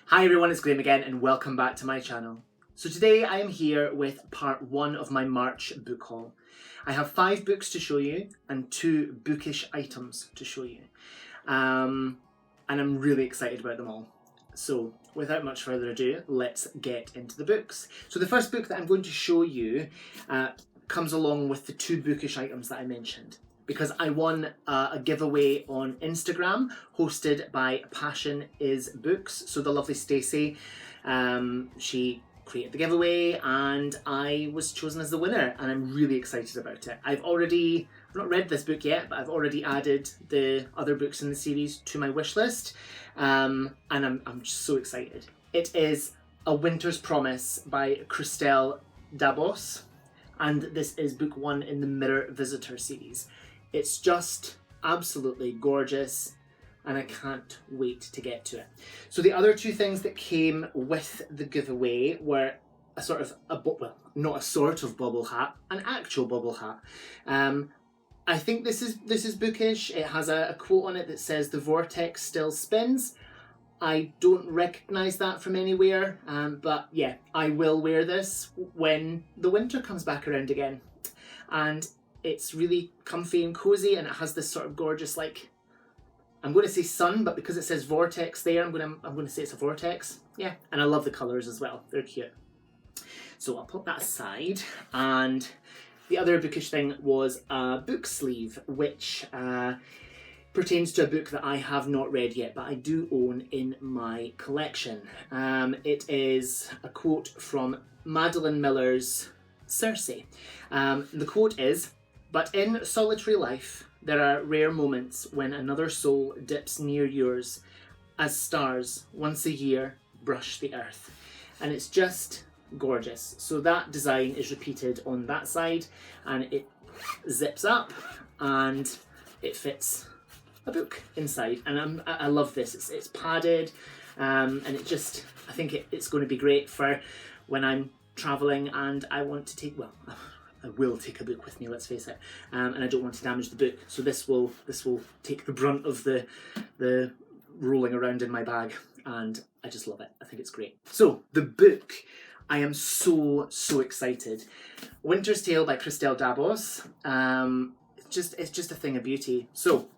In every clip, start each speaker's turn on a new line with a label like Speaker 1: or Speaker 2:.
Speaker 1: Hi everyone, it's Graham again and welcome back to my channel. So today I am here with part 1 of my March book haul. I have 5 books to show you and 2 bookish items to show you. And I'm really excited about them all. So without much further ado, let's get into the books. So the first book that I'm going to show you comes along with the 2 bookish items that I mentioned, because I won a giveaway on Instagram hosted by Passion is Books. So the lovely Stacey, she created the giveaway and I was chosen as the winner, and I'm really excited about it. I've not read this book yet, but I've already added the other books in the series to my wish list, and I'm just so excited. It is A Winter's Promise by Christelle Dabos, and this is book 1 in the Mirror Visitor series. It's just absolutely gorgeous and I can't wait to get to it. So the other 2 things that came with the giveaway were not a sort of bubble hat, an actual bubble hat. I think this is bookish. It has a quote on it that says, "The vortex still spins." I don't recognise that from anywhere, but yeah, I will wear this when the winter comes back around again. And it's really comfy and cozy, and it has this sort of gorgeous, like, I'm going to say sun, but because it says vortex there, I'm going to say it's a vortex. Yeah, and I love the colours as well. They're cute. So I'll put that aside. And the other bookish thing was a book sleeve, which pertains to a book that I have not read yet, but I do own in my collection. It is a quote from Madeline Miller's Circe. The quote is, "But in solitary life, there are rare moments when another soul dips near yours, as stars once a year brush the earth." And it's just gorgeous. So that design is repeated on that side, and it zips up and it fits a book inside. And I love this. It's padded, and I think it's going to be great for when I'm traveling and I want to take, I will take a book with me, let's face it, and I don't want to damage the book, so this will take the brunt of the rolling around in my bag, and I just love it. I think it's great. So the book, I am so excited. Winter's Tale by Christelle Dabos. It's just a thing of beauty. So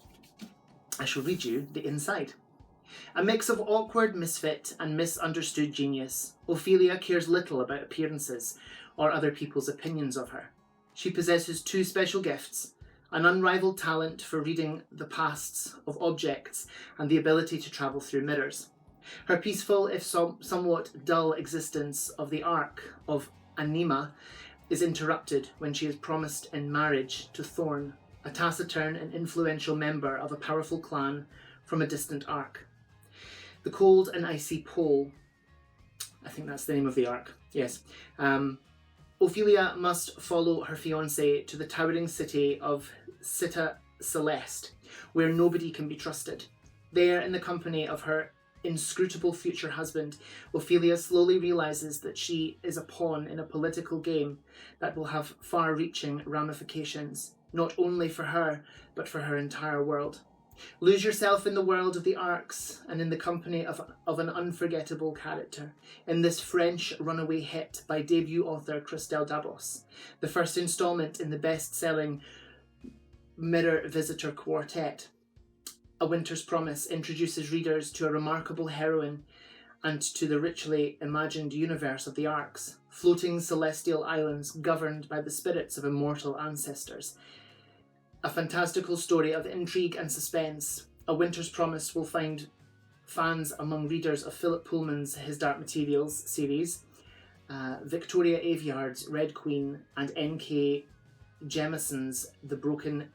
Speaker 1: I shall read you the inside. A mix of awkward misfit and misunderstood genius, Ophelia cares little about appearances or other people's opinions of her. She possesses 2 special gifts, an unrivaled talent for reading the pasts of objects and the ability to travel through mirrors. Her peaceful, if somewhat dull existence of the Ark of Anima is interrupted when she is promised in marriage to Thorn, a taciturn and influential member of a powerful clan from a distant Ark. The cold and icy pole, I think that's the name of the Ark, yes. Ophelia must follow her fiancé to the towering city of Città Celeste, where nobody can be trusted. There, in the company of her inscrutable future husband, Ophelia slowly realises that she is a pawn in a political game that will have far-reaching ramifications, not only for her, but for her entire world. Lose yourself in the world of the Arks and in the company of an unforgettable character in this French runaway hit by debut author Christelle Dabos, the first instalment in the best-selling Mirror Visitor Quartet. A Winter's Promise introduces readers to a remarkable heroine and to the richly imagined universe of the Arks, floating celestial islands governed by the spirits of immortal ancestors. A fantastical story of intrigue and suspense, A Winter's Promise will find fans among readers of Philip Pullman's His Dark Materials series, Victoria Aveyard's Red Queen, and N.K. Jemison's The Broken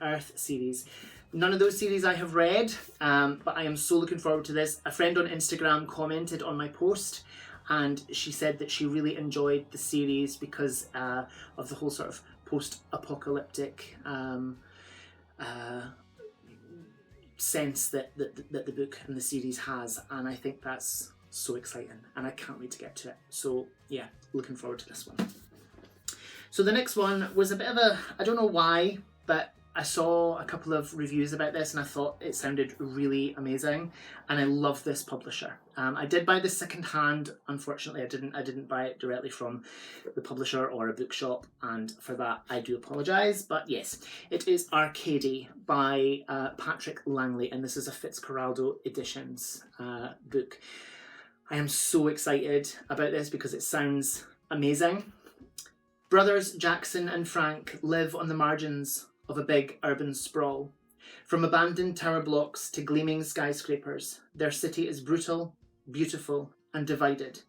Speaker 1: Earth series. None of those series I have read, but I am so looking forward to this. A friend on Instagram commented on my post, and she said that she really enjoyed the series because of the whole sort of post-apocalyptic sense that the book and the series has, and I think that's so exciting and I can't wait to get to it. So yeah, looking forward to this one. So the next one was a bit of a, I don't know why, but I saw a couple of reviews about this and I thought it sounded really amazing, and I love this publisher. I did buy this second hand. Unfortunately, I didn't buy it directly from the publisher or a bookshop, and for that I do apologise. But yes, it is Arkady by Patrick Langley, and this is a Fitzcarraldo Editions book. I am so excited about this because it sounds amazing. Brothers Jackson and Frank live on the margins of a big urban sprawl. From abandoned tower blocks to gleaming skyscrapers, their city is brutal, beautiful, and divided.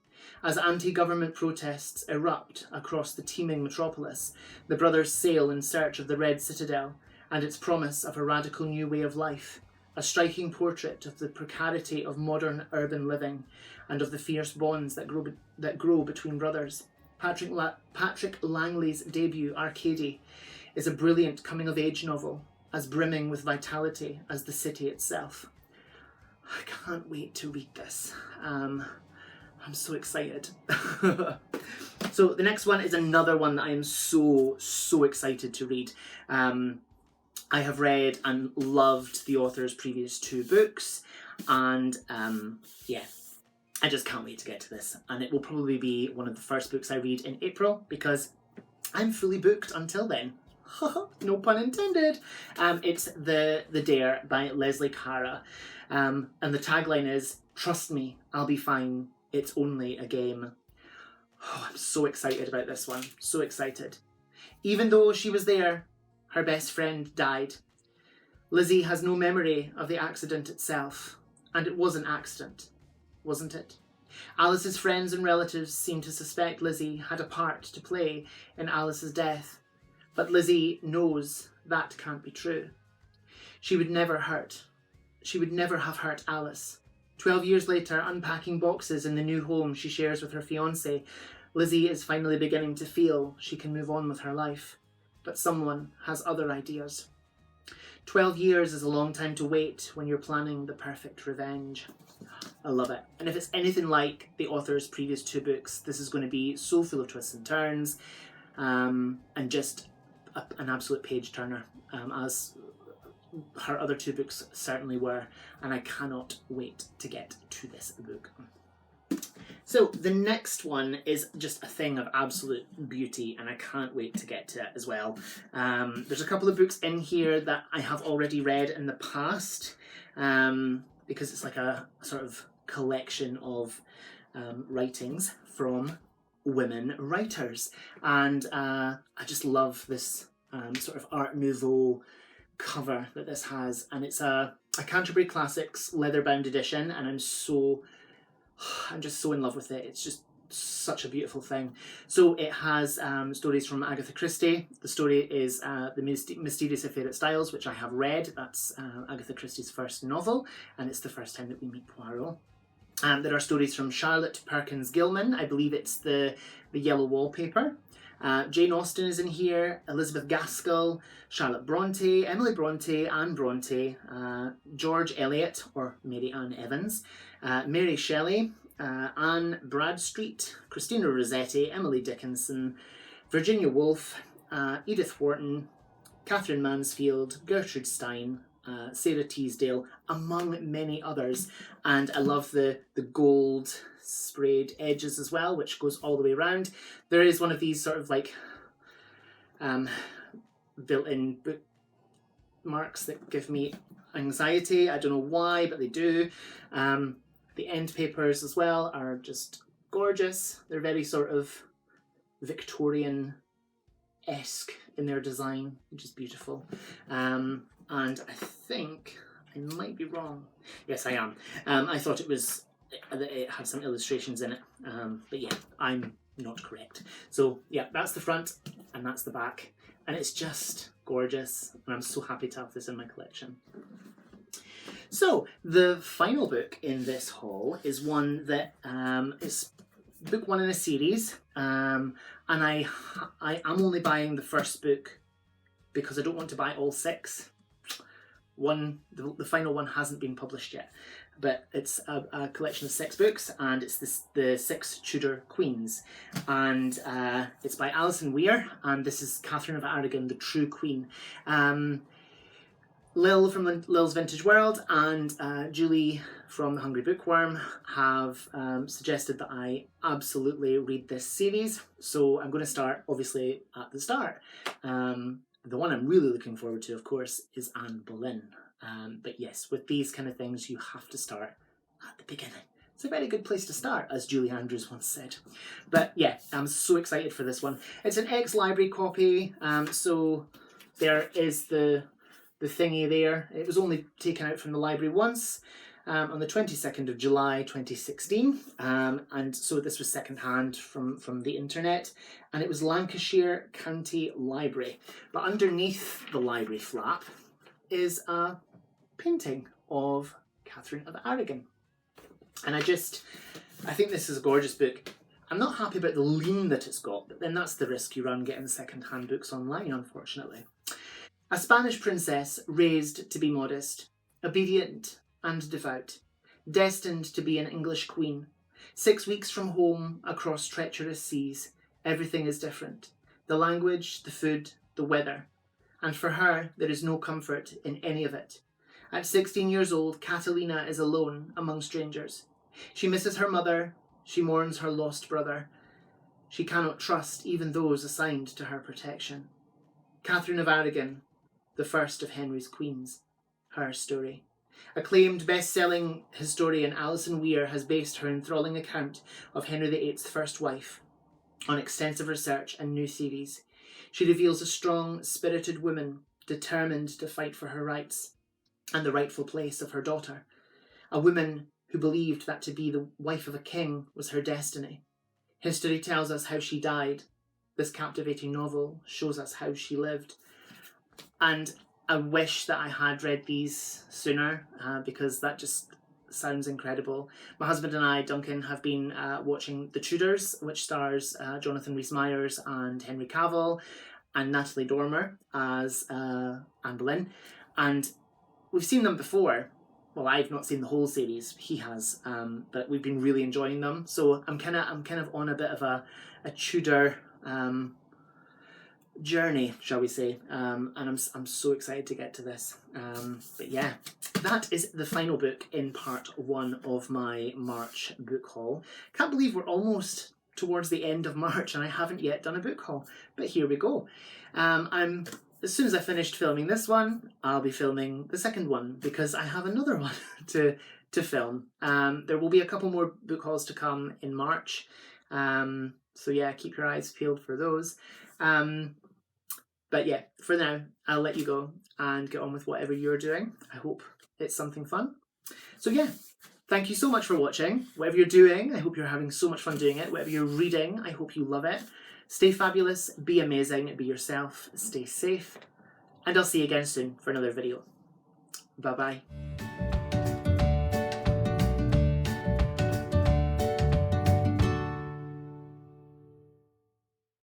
Speaker 1: As anti-government protests erupt across the teeming metropolis, the brothers sail in search of the Red Citadel and its promise of a radical new way of life, a striking portrait of the precarity of modern urban living and of the fierce bonds that grow between brothers. Patrick Langley's debut, Arkady, is a brilliant coming-of-age novel, as brimming with vitality as the city itself. I can't wait to read this. I'm so excited. So the next one is another one that I am so excited to read. I have read and loved the author's previous 2 books, and yeah, I just can't wait to get to this. And it will probably be one of the first books I read in April because I'm fully booked until then. No pun intended. It's The Dare by Lesley Cara. And the tagline is, "Trust me, I'll be fine. It's only a game." Oh, I'm so excited about this one. So excited. Even though she was there, her best friend died. Lizzie has no memory of the accident itself. And it was an accident, wasn't it? Alice's friends and relatives seem to suspect Lizzie had a part to play in Alice's death. But Lizzie knows that can't be true. She would never have hurt Alice. 12 years later, unpacking boxes in the new home she shares with her fiancé, Lizzie is finally beginning to feel she can move on with her life. But someone has other ideas. 12 years is a long time to wait when you're planning the perfect revenge. I love it. And if it's anything like the author's previous 2 books, this is going to be so full of twists and turns, and just an absolute page turner, as her other 2 books certainly were, and I cannot wait to get to this book. So the next one is just a thing of absolute beauty, and I can't wait to get to it as well. There's a couple of books in here that I have already read in the past, because it's like a sort of collection of writings from women writers, and I just love this sort of Art Nouveau cover that this has, and it's a Canterbury Classics leather-bound edition, and I'm just so in love with it. It's just such a beautiful thing. So it has stories from Agatha Christie. The story is The Mysterious Affair at Styles, which I have read. That's Agatha Christie's first novel, and it's the first time that we meet Poirot. There are stories from Charlotte Perkins Gilman. I believe it's the Yellow Wallpaper. Jane Austen is in here, Elizabeth Gaskell, Charlotte Bronte, Emily Bronte, Anne Bronte, George Eliot, or Mary Ann Evans, Mary Shelley, Anne Bradstreet, Christina Rossetti, Emily Dickinson, Virginia Woolf, Edith Wharton, Catherine Mansfield, Gertrude Stein, Sarah Teasdale, among many others. And I love the gold sprayed edges as well, which goes all the way around. There is one of these sort of like built-in bookmarks that give me anxiety. I don't know why, but they do. The end papers as well are just gorgeous. They're very sort of Victorian-esque in their design, which is beautiful. And I think I might be wrong. Yes, I am. I thought it had some illustrations in it, but yeah, I'm not correct. So yeah, that's the front and that's the back, and it's just gorgeous, and I'm so happy to have this in my collection. So the final book in this haul is one that is book 1 in a series, and I am only buying the first book because I don't want to buy all 6. The final one hasn't been published yet, but it's a collection of 6 books, and it's the Six Tudor Queens, and it's by Alison Weir, and this is Katherine of Aragon, the True Queen. Lil from Lil's Vintage World and Julie from The Hungry Bookworm have suggested that I absolutely read this series. So I'm going to start, obviously, at the start. The one I'm really looking forward to, of course, is Anne Boleyn. But yes, with these kind of things, you have to start at the beginning. It's a very good place to start, as Julie Andrews once said. But yeah, I'm so excited for this one. It's an ex-library copy, so there is the thingy there. It was only taken out from the library once on the 22nd of July 2016, and so this was second-hand from the internet, and it was Lancashire County Library. But underneath the library flap is a painting of Katherine of Aragon. And I think this is a gorgeous book. I'm not happy about the lean that it's got, but then that's the risk you run getting second-hand books online, unfortunately. A Spanish princess raised to be modest, obedient and devout, destined to be an English queen. 6 weeks from home, across treacherous seas, everything is different. The language, the food, the weather. And for her, there is no comfort in any of it. At 16 years old, Catalina is alone among strangers. She misses her mother, she mourns her lost brother. She cannot trust even those assigned to her protection. Katherine of Aragon, the first of Henry's queens. Her story. Acclaimed best-selling historian Alison Weir has based her enthralling account of Henry VIII's first wife on extensive research and new theories. She reveals a strong, spirited woman determined to fight for her rights and the rightful place of her daughter. A woman who believed that to be the wife of a king was her destiny. History tells us how she died. This captivating novel shows us how she lived. And I wish that I had read these sooner because that just sounds incredible. My husband and I, Duncan, have been watching The Tudors, which stars Jonathan Rhys-Meyers and Henry Cavill and Natalie Dormer as Anne Boleyn. And we've seen them before. Well, I've not seen the whole series. He has, but we've been really enjoying them. So I'm kind of on a bit of a Tudor journey, shall we say, and I'm so excited to get to this. But yeah, that is the final book in part 1 of my March book haul. Can't believe we're almost towards the end of March and I haven't yet done a book haul, but here we go. As soon as I finished filming this one, I'll be filming the second one because I have another one to film. There will be a couple more book hauls to come in March, so yeah, keep your eyes peeled for those. But yeah, for now, I'll let you go and get on with whatever you're doing. I hope it's something fun. So yeah, thank you so much for watching. Whatever you're doing, I hope you're having so much fun doing it. Whatever you're reading, I hope you love it. Stay fabulous, be amazing, be yourself, stay safe, and I'll see you again soon for another video. Bye-bye.